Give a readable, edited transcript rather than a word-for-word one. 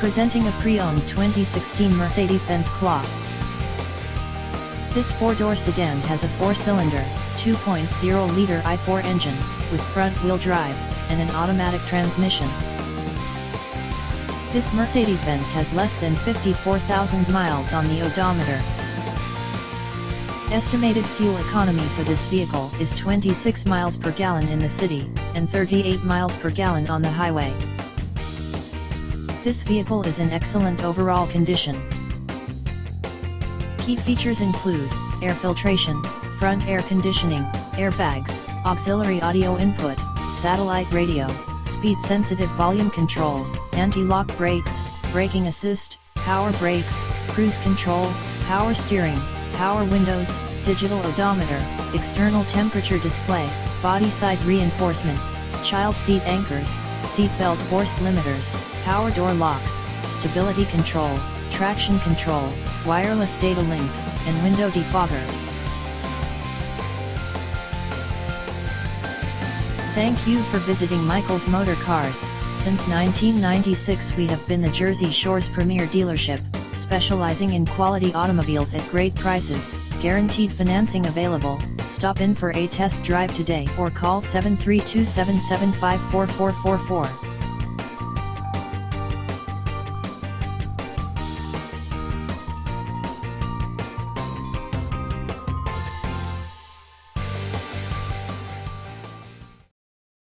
Presenting a pre-owned 2016 Mercedes-Benz CLA. This four-door sedan has a four-cylinder, 2.0-liter i4 engine, with front-wheel drive, and an automatic transmission. This Mercedes-Benz has less than 54,000 miles on the odometer. Estimated fuel economy for this vehicle is 26 miles per gallon in the city, and 38 miles per gallon on the highway. This vehicle is in excellent overall condition. Key features include air filtration, front air conditioning, airbags, auxiliary audio input, satellite radio, speed-sensitive volume control, anti-lock brakes, braking assist, power brakes, cruise control, power steering, power windows, digital odometer, external temperature display, body side reinforcements, child seat anchors, seat belt force limiters, power door locks, stability control, traction control, wireless data link, and window defogger. Thank you for visiting Michael's Motorcars. Since 1996 we have been the Jersey Shore's premier dealership, specializing in quality automobiles at great prices, guaranteed financing available. Stop in for a test drive today or call 732-775-4444.